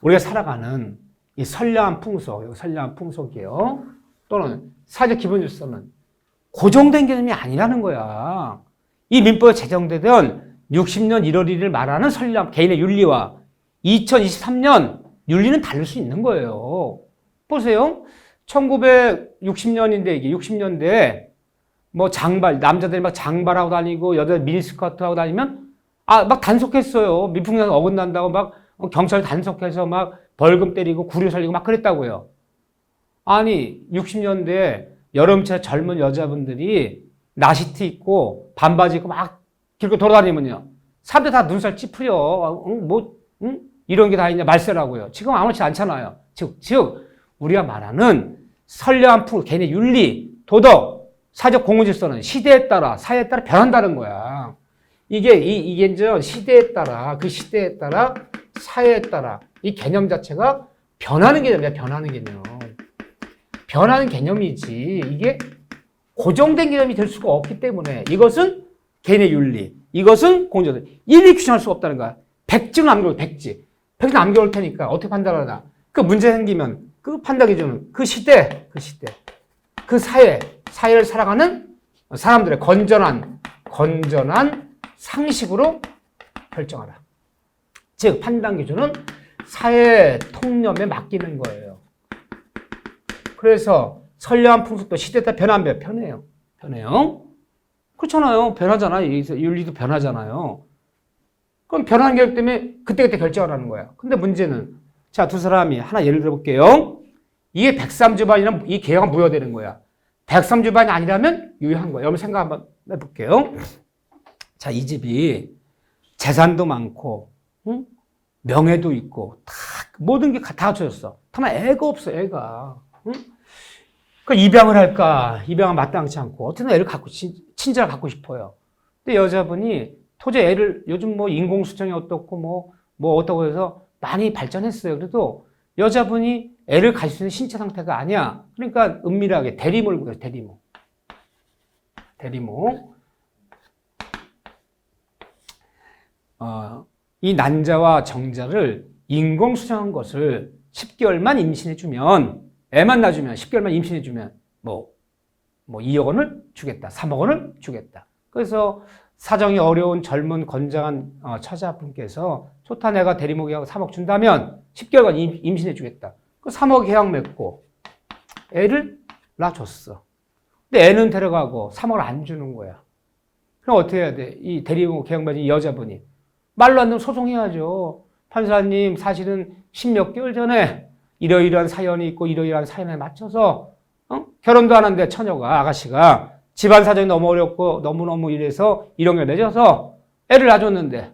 우리가 살아가는 이 선량한 풍속, 여기 선량한 풍속이에요. 또는 사회적 기본 질서는 고정된 개념이 아니라는 거야. 이 민법에 제정되던 60년 1월 1일 말하는 선량, 개인의 윤리와 2023년 윤리는 다를 수 있는 거예요. 보세요. 1960년인데 이게 60년대에 뭐 장발, 남자들이 막 장발하고 다니고 여자들 미니스커트 하고 다니면 막 단속했어요. 미풍령 어긋난다고 막 경찰 단속해서 막 벌금 때리고 구류 살리고 막 그랬다고요. 아니 60년대에 여름철 젊은 여자분들이 나시티 입고 반바지 입고 막 길고 돌아다니면요. 사람들 다 눈살 찌푸려. 이런 게 다 있냐 말세라고요. 지금 아무렇지 않잖아요. 즉 우리가 말하는 선량한 풍, 개인의 윤리, 도덕, 사회적 공공질서는 시대에 따라 사회에 따라 변한다는 거야. 이게 이제 시대에 따라 사회에 따라 이 개념 자체가 변하는 개념이야. 변하는 개념이지 이게 고정된 개념이 될 수가 없기 때문에 이것은 개인의 윤리, 이것은 공정성. 이리 규정할 수가 없다는 거야. 백지는 남겨올 백지 남겨올 테니까 어떻게 판단하나? 그 문제 생기면 그 판단 기준은 그 시대, 그 사회를 살아가는 사람들의 건전한 상식으로 결정하라. 즉 판단 기준은 사회 통념에 맡기는 거예요. 그래서 선량한 풍속도 시대에 따라 변해요. 그렇잖아요. 변하잖아요. 윤리도 변하잖아요. 그럼 변하는 게 때문에 그때그때 결정하라는 거야. 근데 문제는 자, 두 사람이 하나 예를 들어볼게요. 이게 103조 위반이라면 이 계약은 무효되는 거야. 103조 위반이 아니라면 유효한 거야. 여러분 생각 한번 해볼게요. 자, 이 집이 재산도 많고, 응? 명예도 있고, 다, 모든 게 다 갖춰졌어. 다만 애가 없어, 애가. 응? 그 입양을 할까? 입양은 마땅치 않고, 어쨌든 애를 갖고, 친자를 갖고 싶어요. 근데 여자분이 도저히 애를, 요즘 뭐 인공수정이 어떻고, 뭐 어떻고 해서 많이 발전했어요. 그래도 여자분이 애를 가질 수 있는 신체 상태가 아니야. 그러니까 은밀하게 대리모를 구해요, 대리모. 대리모. 이 난자와 정자를 인공수정한 것을 10개월만 임신해주면, 애만 낳아주면, 10개월만 임신해주면, 2억 원을 주겠다. 3억 원을 주겠다. 그래서 사정이 어려운 젊은 건장한 처자분께서 좋다, 내가 대리모 계약 3억 준다면 10개월간 임신해주겠다. 그 3억 계약 맺고 애를 낳아줬어. 근데 애는 데려가고 3억을 안 주는 거야. 그럼 어떻게 해야 돼? 이 대리모 계약 맺은 이 여자분이. 말로 안 되면 소송해야죠. 판사님, 사실은 10몇 개월 전에 이러이러한 사연이 있고 이러이러한 사연에 맞춰서 결혼도 안 하는데 처녀가, 아가씨가 집안 사정이 너무 어렵고 너무너무 이래서 이런 걸 맺어서 애를 낳아줬는데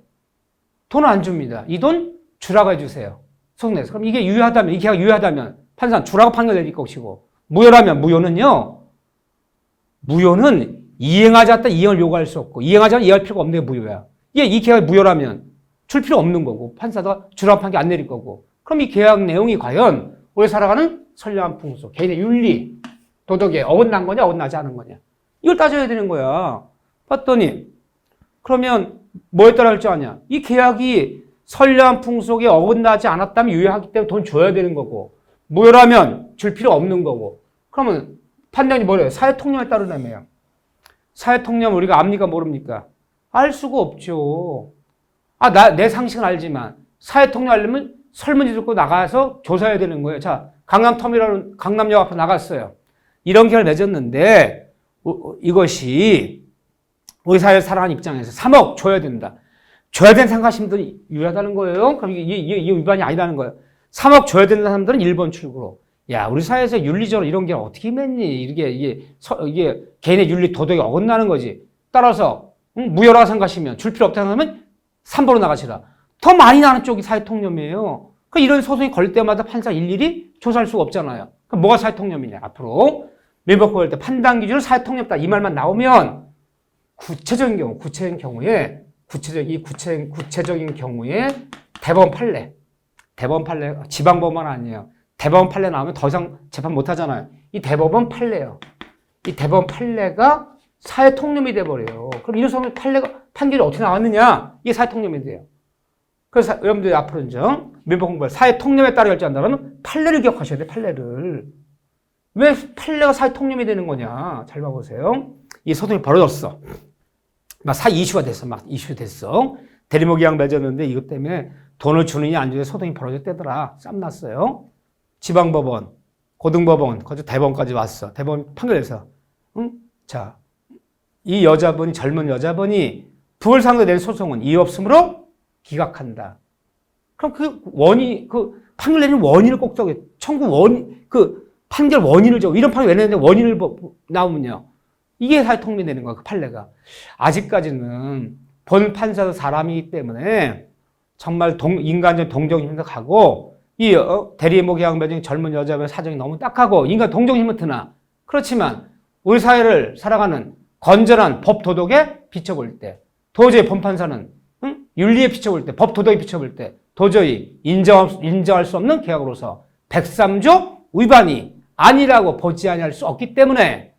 돈을 안 줍니다. 이 돈 주라고 해주세요. 소송에서. 그럼 이게 유효하다면, 이 계약이 유효하다면 판사는 주라고 판결 내릴 것이고, 무효라면, 무효는 이행하지 않다 이행을 요구할 수 없고, 이행하지 않으면 이행할 필요가 없는 게 무효야. 이 계약이 무효라면 줄 필요 없는 거고, 판사가 주라고 판결 안 내릴 거고, 그럼 이 계약 내용이 과연 우리 살아가는 선량한 풍속, 개인의 윤리, 도덕에 어긋난 거냐, 어긋나지 않은 거냐. 이걸 따져야 되는 거야. 봤더니, 그러면 뭐에 따라 할 줄 아냐? 이 계약이 선량한 풍속에 어긋나지 않았다면 유효하기 때문에 돈 줘야 되는 거고, 무효라면 줄 필요 없는 거고, 그러면 판단이 뭐래요? 사회통념에 따르려면. 사회통념 우리가 압니까, 모릅니까? 알 수가 없죠. 내 상식은 알지만, 사회통념 하려면 설문지 듣고 나가서 조사해야 되는 거예요. 자, 강남역 앞으로 나갔어요. 이런 계약을 맺었는데, 이것이 우리 사회를 살아가는 입장에서 3억 줘야 된다. 줘야 되는 생각하시는 분들이 유효하다는 거예요. 그럼 이게 위반이 아니라는 거예요. 3억 줘야 되는 사람들은 1번 출구로. 야, 우리 사회에서 윤리적으로 이런 게 어떻게 맺니? 이게 개인의 윤리 도덕이 어긋나는 거지. 따라서, 무효라고 생각하시면, 줄 필요 없다고 생각하면 3번으로 나가시라. 더 많이 나는 쪽이 사회통념이에요. 그러니까 이런 소송이 걸릴 때마다 판사가 일일이 조사할 수가 없잖아요. 그럼 뭐가 사회통념이냐, 앞으로. 민법 구할 때 판단 기준은 사회통념이다. 이 말만 나오면 구체적인 경우에 대법원 판례, 지방법원 아니에요. 대법원 판례 나오면 더 이상 재판 못 하잖아요. 이 대법원 판례예요. 이 대법원 판례가 사회통념이 돼버려요. 그럼 이런 소송 판결이 어떻게 나왔느냐? 이게 사회통념이 돼요. 그래서 여러분들이 앞으로 이제 민법 공부할 사회통념에 따라 결정한다면 판례를 기억하셔야 돼요. 판례를. 왜 판례가 사회통념이 되는 거냐? 잘 봐보세요. 이 소송이 벌어졌어. 이슈가 됐어. 대리모 계약 맺었는데 이것 때문에 돈을 주느냐 안 주느냐 소송이 벌어졌대더라. 쌈났어요. 지방법원, 고등법원, 거기서 대법원까지 왔어. 대법원 판결에서. 자, 이 젊은 여자분이 부을 상대로 낸 소송은 이유 없으므로 기각한다. 그럼 판결 내린 원인을 꼭 적어요. 판결 원인을 적어. 이런 판결 왜 내는데 원인을 나오면요. 이게 사회통념이 되는 거야, 그 판례가. 아직까지는 본 판사도 사람이기 때문에 정말 인간적 동정심도 가고, 이 대리모 계약 맺은 젊은 여자분의 사정이 너무 딱하고, 인간 동정심은 드나. 그렇지만 우리 사회를 살아가는 건전한 법 도덕에 비춰볼 때, 도저히 본 판사는 윤리에 비춰볼 때, 법 도덕에 비춰볼 때 도저히 인정할 수 없는 계약으로서 103조 위반이 아니라고 보지 아니할 수 없기 때문에,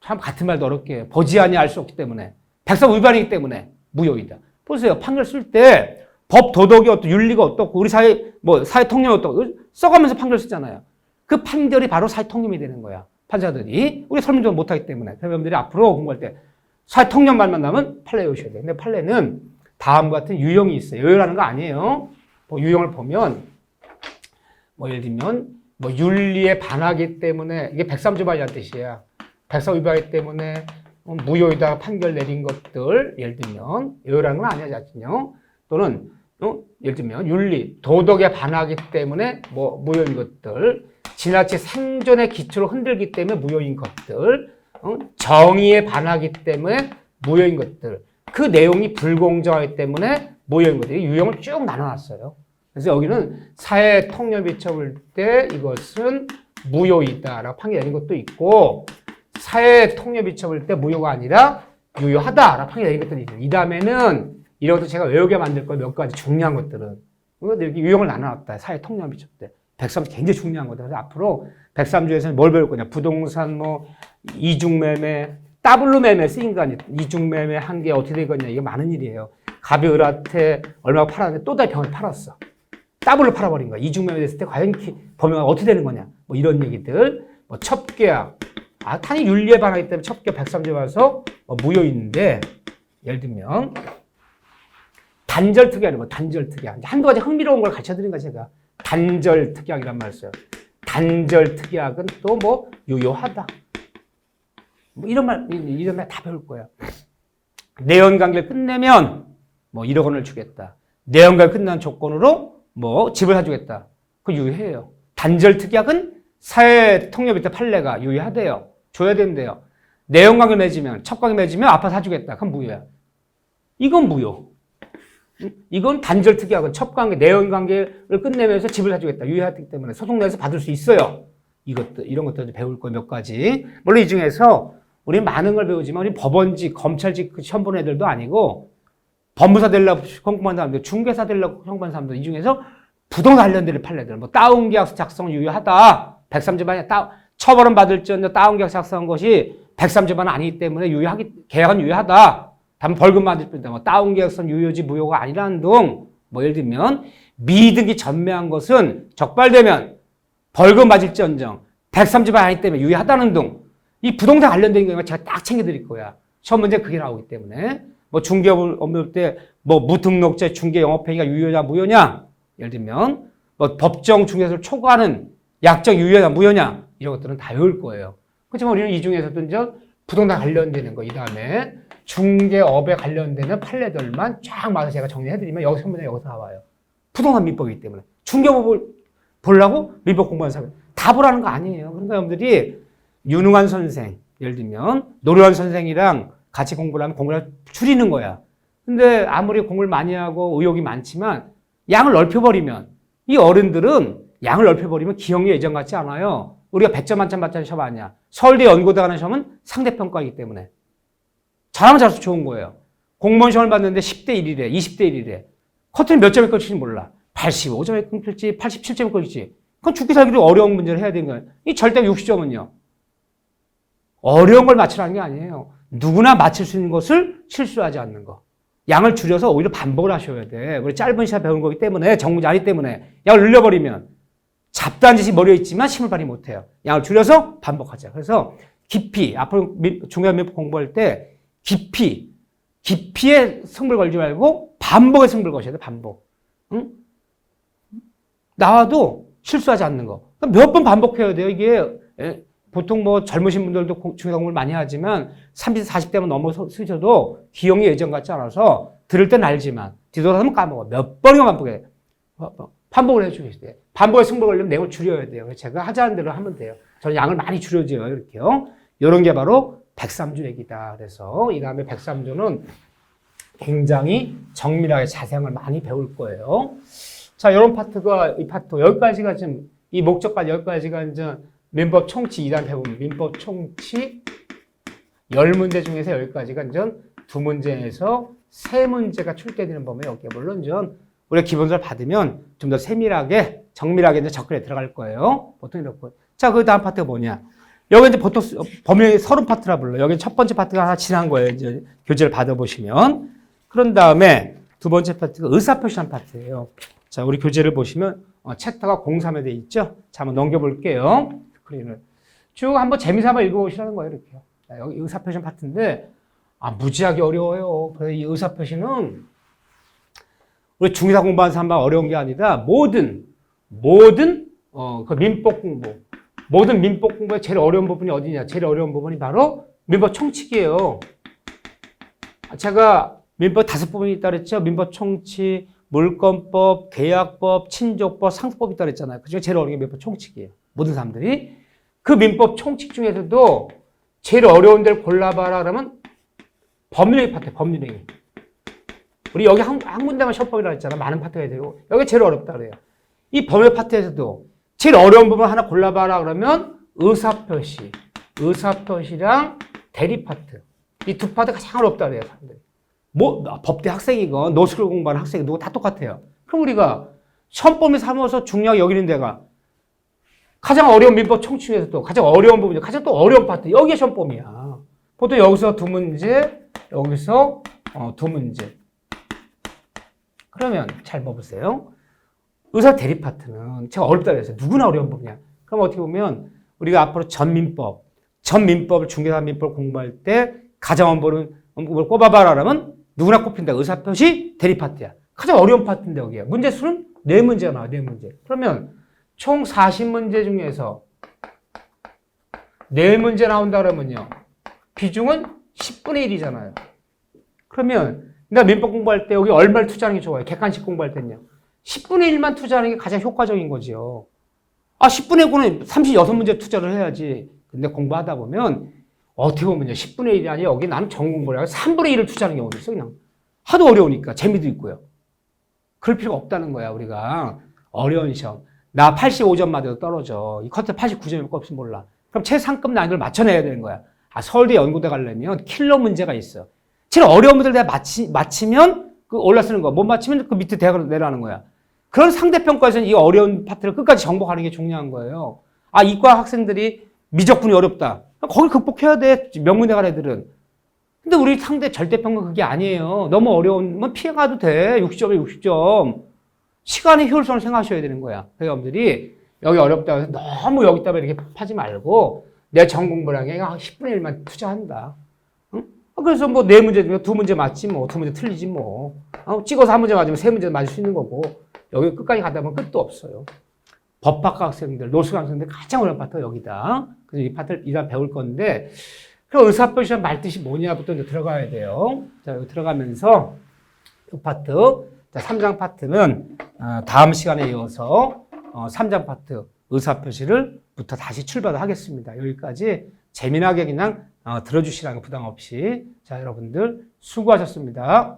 참 같은 말도 어렵게 보지 아니할 수 없기 때문에, 103 위반이기 때문에 무효이다. 보세요. 판결 쓸 때 법 도덕이 어떻고 윤리가 어떻고 우리 사회 통념이 어떻고 써가면서 판결 쓰잖아요. 그 판결이 바로 사회 통념이 되는 거야. 판사들이 우리 설문조사 못하기 때문에. 여러분들이 앞으로 공부할 때 사회 통념 말만 나면 판례 외우셔야 돼요. 근데 판례는 다음과 같은 유형이 있어요. 요요라는 거 아니에요. 유형을 보면 예를 들면 윤리에 반하기 때문에, 이게 103조 위반이라는 뜻이야. 103 위반이기 때문에 무효이다 판결 내린 것들, 예를 들면 요요라는 건 아니야, 자신요. 또는 예를 들면 윤리, 도덕에 반하기 때문에 무효인 것들, 지나치 생존의 기초를 흔들기 때문에 무효인 것들, 정의에 반하기 때문에 무효인 것들, 그 내용이 불공정하기 때문에 모여있는 것들이 유형을 쭉 나눠놨어요. 그래서 여기는 사회 통념 비춰볼 때 이것은 무효이다라고 판결 내린 것도 있고, 사회 통념 비춰볼 때 무효가 아니라 유효하다라고 판결 내린 것들이 있어요. 이 다음에는 이런 것도 제가 외우게 만들 거예요. 몇 가지 중요한 것들은. 이렇게 유형을 나눠놨다. 사회 통념 비춰볼 때. 103조 굉장히 중요한 거다. 그래서 앞으로 103조에서는 뭘 배울 거냐. 부동산 이중매매, 더블로 매매 쓰인 거 아니에요. 이중매매 한 게 어떻게 되겠냐. 이게 많은 일이에요. 갑이 을한테 얼마나 팔았는데 또 다시 병을 팔았어. 더블로 팔아버린 거야. 이중매매 됐을 때 과연 범위가 어떻게 되는 거냐. 뭐 이런 얘기들. 뭐 첩계약. 탄이 윤리에 반하기 때문에 첩계약 103조에 와서 무효인데, 예를 들면 단절특약이라는 거. 단절특약. 한두 가지 흥미로운 걸 가르쳐드린 거야 제가. 단절특약이란 말을 써요. 단절특약은 또 뭐 유효하다. 뭐 이런 말 다 배울 거야. 내연관계를 끝내면 뭐 1억 원을 주겠다. 내연관계 끝난 조건으로 뭐 집을 사주겠다. 그거 유효해요. 단절특약은 사회 통념 때 판례가 유효하대요. 줘야 된대요. 내연관계 맺으면, 첩관계 맺으면 아파트 사주겠다. 그건 무효야. 이건 무효. 이건 단절특약은 첩관계, 내연관계를 끝내면서 집을 사주겠다. 유효하기 때문에 소송 내에서 받을 수 있어요. 이런 것들 배울 거 몇 가지. 물론 이 중에서 우리 많은 걸 배우지만 우리 법원직, 검찰직 시험 보는 애들도 아니고 법무사 되려고 공부한 사람들, 중개사 되려고 공부한 사람들 이 중에서 부동산 관련된 판례들, 뭐 다운계약서 작성 유효하다. 103조만이 처벌은 받을지언정 다운계약서 작성한 것이 103조만 아니기 때문에 계약은 유효하다. 다만 벌금 받을 뿐이다. 뭐 다운계약서는 유효지 무효가 아니라는 등, 뭐 예를 들면 미등기 전매한 것은 적발되면 벌금 맞을지언정 103조만 아니기 때문에 유효하다는 등, 이 부동산 관련된 경우가 제가 딱 챙겨드릴 거야. 시험 문제 그게 나오기 때문에. 뭐 중개업을 업무할 때 뭐 무등록죄 중개 영업행위가 유효냐 무효냐, 예를 들면 뭐 법정 중개사를 초과하는 약정 유효냐 무효냐, 이런 것들은 다 외울 거예요. 그렇지만 우리는 이 중에서도 이제 부동산 관련되는 거, 이 다음에 중개업에 관련되는 판례들만 쫙 맞아서 제가 정리해드리면 여기서 문제 여기서 나와요. 부동산 민법이기 때문에. 중개업을 보려고 민법 공부하는 사람 다 보라는 거 아니에요. 그러니까 여러분들이 유능한 선생, 예를 들면 노련한 선생이랑 같이 공부를 하면 공부를 줄이는 거야. 근데 아무리 공부를 많이 하고 의욕이 많지만 양을 넓혀버리면, 이 어른들은 양을 넓혀버리면 기억력 예전 같지 않아요. 우리가 100점 만점 받자는 시험 아니야. 서울대 연고대 가는 시험은 상대평가이기 때문에. 잘하면 잘할수록 좋은 거예요. 공무원 시험을 봤는데 10대 1이래, 20대 1이래. 커트는 몇 점에 끊길지 몰라. 85점에 끊길지, 87점에 끊길지. 그건 죽기 살기로 어려운 문제를 해야 되는 거예요. 이 절대 60점은요. 어려운 걸 맞추라는 게 아니에요. 누구나 맞출 수 있는 것을 실수하지 않는 거. 양을 줄여서 오히려 반복을 하셔야 돼. 우리 짧은 시간 배우는 거기 때문에, 정문제 아니기 때문에. 양을 늘려버리면 잡다한 짓이 머리에 있지만 힘을 발휘 못해요. 양을 줄여서 반복하자. 그래서 깊이, 앞으로 중요한 공부할 때 깊이에 승부를 걸지 말고 반복에 승부를 거셔야 돼. 반복. 응? 나와도 실수하지 않는 거. 몇 번 반복해야 돼요. 이게 보통 뭐 젊으신 분들도 중요 공부를 많이 하지만 30, 40대만 넘어서셔도 기억이 예전 같지 않아서 들을 땐 알지만 뒤돌아서면 까먹어. 몇 번이나 반복해. 반복을 해주셔야 돼요. 반복에 승부를 걸려면 내용을 줄여야 돼요. 제가 하자는 대로 하면 돼요. 저는 양을 많이 줄여줘요. 이렇게요. 이런 게 바로 103조 얘기다. 그래서 이 다음에 103조는 굉장히 정밀하게 자세한 많이 배울 거예요. 자, 이런 파트가, 이 파트, 여기까지가 지금, 이 목적까지 여기까지가 이제 민법 총치 2단 배우면 민법 총치 10문제 중에서 여기까지가 이제 2문제에서 3문제가 출제되는 범위에 여기에 물론 이제 우리가 기본서를 받으면 좀 더 세밀하게, 정밀하게 이제 접근에 들어갈 거예요. 보통 이렇고. 자, 그 다음 파트가 뭐냐. 여기 이제 보통 범위 30파트라 불러. 여기 첫 번째 파트가 하나 지난 거예요. 이제 교재를 받아보시면. 그런 다음에 두 번째 파트가 의사표시한 파트예요. 자, 우리 교재를 보시면 챕터가 03에 돼 있죠. 자, 한번 넘겨볼게요. 스크린을 쭉 한번 재미삼아 읽어보시라는 거예요. 이렇게요. 자, 여기 의사표시 파트인데 무지하게 어려워요. 그래서 이 의사표시는 우리 중의사 공부하는 사람만 어려운 게 아니라 모든 그 민법 공부, 모든 민법 공부의 제일 어려운 부분이 어디냐? 제일 어려운 부분이 바로 민법 총칙이에요. 제가 민법 5부분이 있다 그랬죠. 민법 총칙, 물권법, 계약법, 친족법, 상속법 있다 그랬잖아요. 그중에 제일 어려운 게 민법 총칙이에요. 모든 사람들이. 그 민법 총칙 중에서도 제일 어려운 데를 골라봐라 그러면 법률행위 파트, 법률행위. 우리 여기 한 군데만 시험법이라고 했잖아. 많은 파트가 되고. 여기 제일 어렵다 그래요. 이 법률 파트에서도 제일 어려운 부분 하나 골라봐라 그러면 의사표시랑 대리 파트. 이 두 파트 가장 어렵다 그래요, 사람들이. 뭐, 법대 학생이건 노스쿨 공부하는 학생이 누구 다 똑같아요. 그럼 우리가 시험범위 삼아서 중요하게 여기는 데가 가장 어려운 민법 총칙에서도 가장 어려운 부분이죠. 가장 또 어려운 파트. 여기에 시험범위야. 보통 여기서 두 문제, 여기서 두 문제. 그러면 잘 봐보세요. 의사 대리 파트는 제가 어렵다 그랬어요. 누구나 어려운 부분이야. 그럼 어떻게 보면 우리가 앞으로 전민법을 중개사민법 공부할 때 가장 어려운 부분을 꼽아봐라 그러면 누구나 꼽힌다. 의사표시 대리 파트야. 가장 어려운 파트인데 여기야. 문제 수는 4문제가 나와. 4문제. 그러면 총 40문제 중에서 4문제 나온다 그러면요. 비중은 10분의 1이잖아요. 그러면 내가 민법 공부할 때 여기 얼마를 투자하는 게 좋아요? 객관식 공부할 때는요. 10분의 1만 투자하는 게 가장 효과적인 거지요. 10분의 9는 36문제 투자를 해야지. 근데 공부하다 보면 어떻게 보면요. 10분의 1이 아니라 여기 나는 전공부를 하고 3분의 1을 투자하는 경우도 있어. 그냥 하도 어려우니까 재미도 있고요. 그럴 필요가 없다는 거야. 우리가 어려운 시험. 나 85점 맞아도 떨어져. 이 컨텐츠 89점일 거 없으면 몰라. 그럼 최상급 난이도를 맞춰내야 되는 거야. 서울대 연구대 가려면 킬러 문제가 있어. 제일 어려운 문제를 내가 맞히면 그 올라서는 거야. 못 맞히면 그 밑에 대학으로 내려가는 거야. 그런 상대평가에서는 이 어려운 파트를 끝까지 정복하는 게 중요한 거예요. 이과 학생들이 미적분이 어렵다. 거길 극복해야 돼. 명문대 갈 애들은. 근데 우리 상대 절대평가 그게 아니에요. 너무 어려우면 피해가도 돼. 60점에 60점. 시간의 효율성을 생각하셔야 되는 거야. 여러분들이 여기 어렵다고 해서 너무 여기다가 이렇게 파지 말고 내 전공부량에 10분의 1만 투자한다. 응? 그래서 뭐 4문제 중에 2문제 맞지 뭐 2문제 틀리지 뭐. 찍어서 1문제 맞으면 3문제 맞을 수 있는 거고 여기 끝까지 가다 보면 끝도 없어요. 법학과 학생들, 노숙 학생들 가장 어려운 파트가 여기다. 그래서 이 파트를 일단 배울 건데 그 의사표시란 말 뜻이 뭐냐부터 이제 들어가야 돼요. 자, 여기 들어가면서 이 파트, 자, 3장 파트는 다음 시간에 이어서 3장 파트 의사표시를부터 다시 출발을 하겠습니다. 여기까지 재미나게 그냥 들어주시라는 부담 없이. 자, 여러분들 수고하셨습니다.